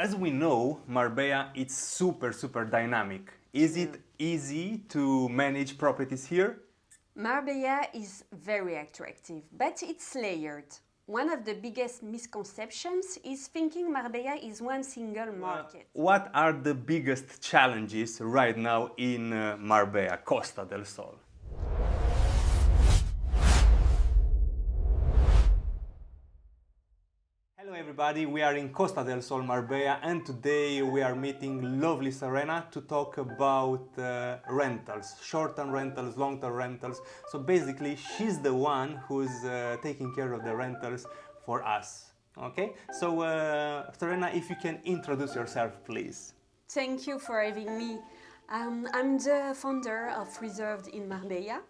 As we know, Marbella is super dynamic. Is it easy to manage properties here? Marbella is very attractive, but it's layered. One of the biggest misconceptions is thinking Marbella is one single market. What are the biggest challenges right now in Marbella, Costa del Sol? Hello everybody, we are in Costa del Sol, Marbella, and today we are meeting lovely Serena to talk about rentals, short-term rentals, long-term rentals. So basically she's the one who's taking care of the rentals for us. Okay, so Serena, if you can introduce yourself, please. Thank you for having me. I'm the founder of Reserved in Marbella.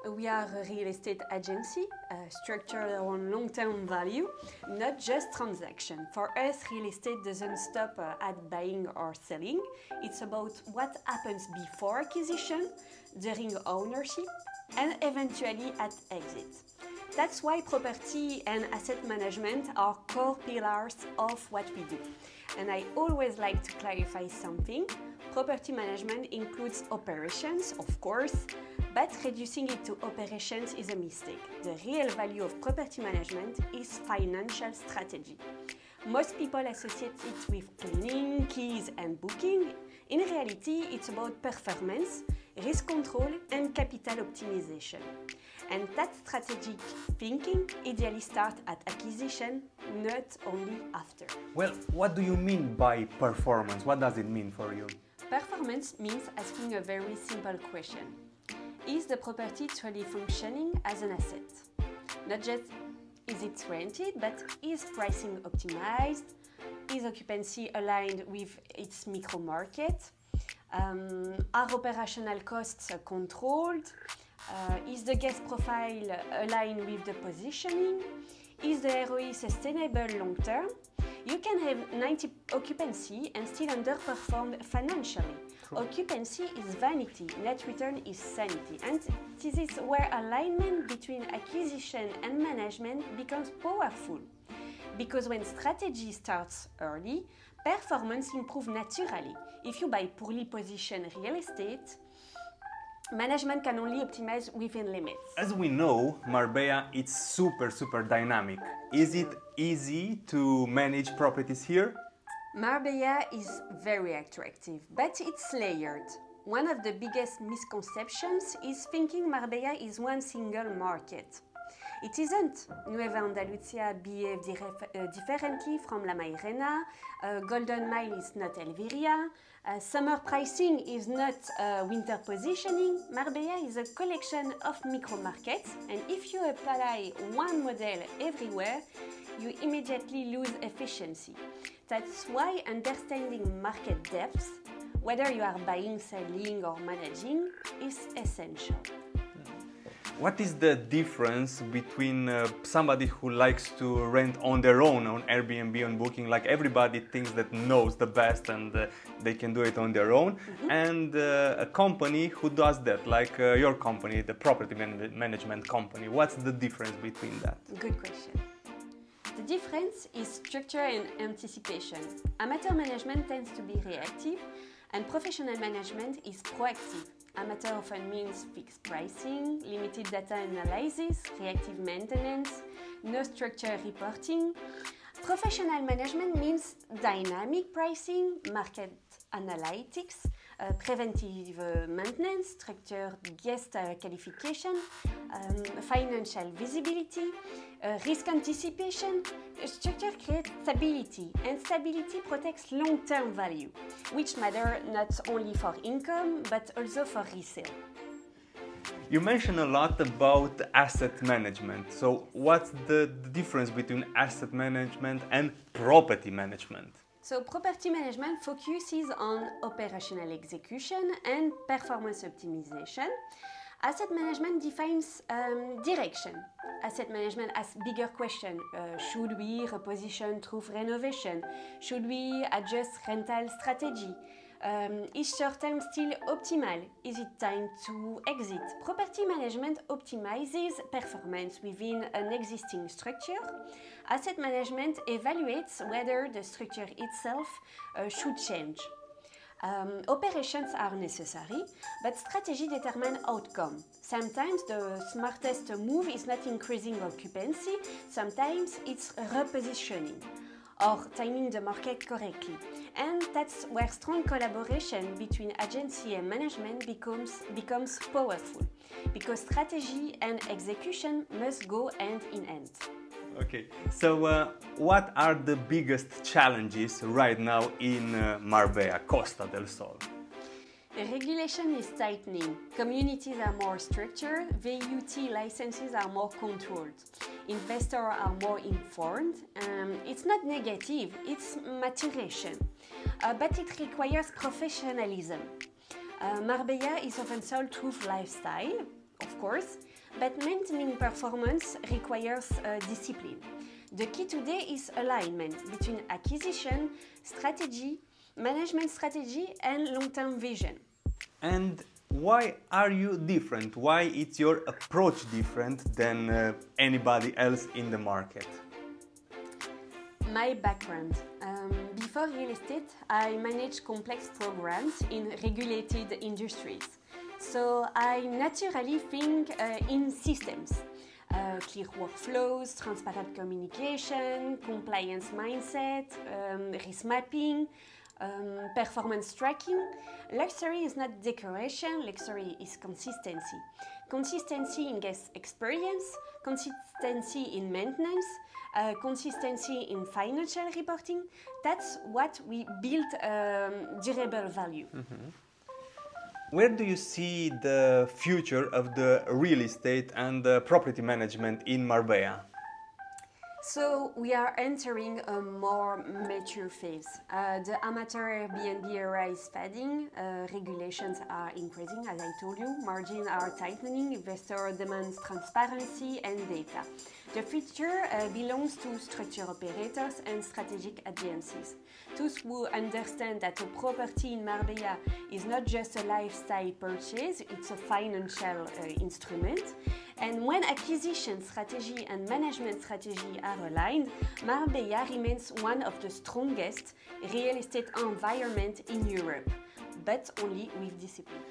We are a real estate agency structured on long-term value, not just transaction. For us, real estate doesn't stop at buying or selling. It's about what happens before acquisition, during ownership, and eventually at exit. That's why property and asset management are core pillars of what we do. And I always like to clarify something. Property management includes operations, of course, but reducing it to operations is a mistake. The real value of property management is financial strategy. Most people associate it with cleaning, keys, and booking. In reality, it's about performance, risk control, and capital optimization. And that strategic thinking ideally starts at acquisition, not only after. Well, what do you mean by performance? What does it mean for you? Performance means asking a very simple question. Is the property truly functioning as an asset? Not just is it rented, but is pricing optimized? Is occupancy aligned with its micro market? Are operational costs controlled? Is the guest profile aligned with the positioning? Is the ROI sustainable long term? You can have 90 occupancy and still underperform financially. True. Occupancy is vanity, net return is sanity. And this is where alignment between acquisition and management becomes powerful. Because when strategy starts early, performance improves naturally. If you buy poorly positioned real estate, management can only optimize within limits. As we know, Marbella is super dynamic. Is it easy to manage properties here? Marbella is very attractive, but it's layered. One of the biggest misconceptions is thinking Marbella is one single market. It isn't. Nueva Andalucía behaves differently from La Mairena. Golden Mile is not Elviria. Summer pricing is not winter positioning. Marbella is a collection of micro markets, and if you apply one model everywhere, you immediately lose efficiency. That's why understanding market depth, whether you are buying, selling, or managing, is essential. What is the difference between somebody who likes to rent on their own, on Airbnb, on Booking, like everybody thinks that knows the best and they can do it on their own, and a company who does that, like your company, the property management company? What's the difference between that? Good question. The difference is structure and anticipation. Amateur management tends to be reactive, and professional management is proactive. Amateur often means fixed pricing, limited data analysis, reactive maintenance, no structure reporting. Professional management means dynamic pricing, market analytics, preventive maintenance, structured guest qualification, financial visibility, risk anticipation. Structure creates stability, and stability protects long-term value, which matter not only for income but also for resale. You mentioned a lot about asset management. So what's the difference between asset management and property management? So property management focuses on operational execution and performance optimization. Asset management defines direction. Asset management asks bigger questions. Should we reposition through renovation? Should we adjust rental strategy? Is short-term still optimal? Is it time to exit? Property management optimizes performance within an existing structure. Asset management evaluates whether the structure itself should change. Operations are necessary, but strategy determines outcome. Sometimes the smartest move is not increasing occupancy, sometimes it's repositioning or timing the market correctly. And that's where strong collaboration between agency and management becomes powerful, because strategy and execution must go hand in hand. Okay, so what are the biggest challenges right now in Marbella, Costa del Sol? Regulation is tightening, communities are more structured, VUT licenses are more controlled, investors are more informed. It's not negative, it's maturation, but it requires professionalism. Marbella is often sold through lifestyle, of course, but maintaining performance requires discipline. The key today is alignment between acquisition, strategy, management strategy and long-term vision. And why are you different? Why is your approach different than anybody else in the market? My background. Before real estate, I managed complex programs in regulated industries. So I naturally think in systems. Clear workflows, transparent communication, compliance mindset, risk mapping, performance tracking. Luxury is not decoration, luxury is consistency. Consistency in guest experience, consistency in maintenance, consistency in financial reporting. That's what we build durable value. Mm-hmm. Where do you see the future of the real estate and the property management in Marbella? So we are entering a more mature phase. The amateur Airbnb era is fading, regulations are increasing, as I told you, margins are tightening, investor demands transparency and data. The future belongs to structure operators and strategic agencies. Those who understand that a property in Marbella is not just a lifestyle purchase, it's a financial instrument. And when acquisition strategy and management strategy are aligned, Marbella remains one of the strongest real estate environments in Europe, but only with discipline.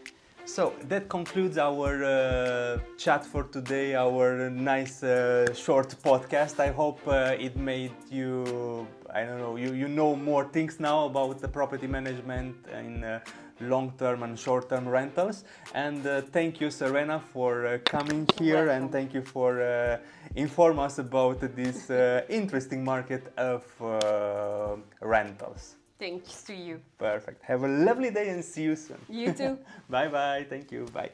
So that concludes our chat for today, our nice short podcast. I hope it made you, I don't know, you know more things now about the property management in long-term and short-term rentals. And thank you, Serena, for coming here. Welcome. And thank you for inform us about this interesting market of rentals. Thanks to you. Perfect. Have a lovely day and see you soon. You too. Bye bye. Thank you. Bye.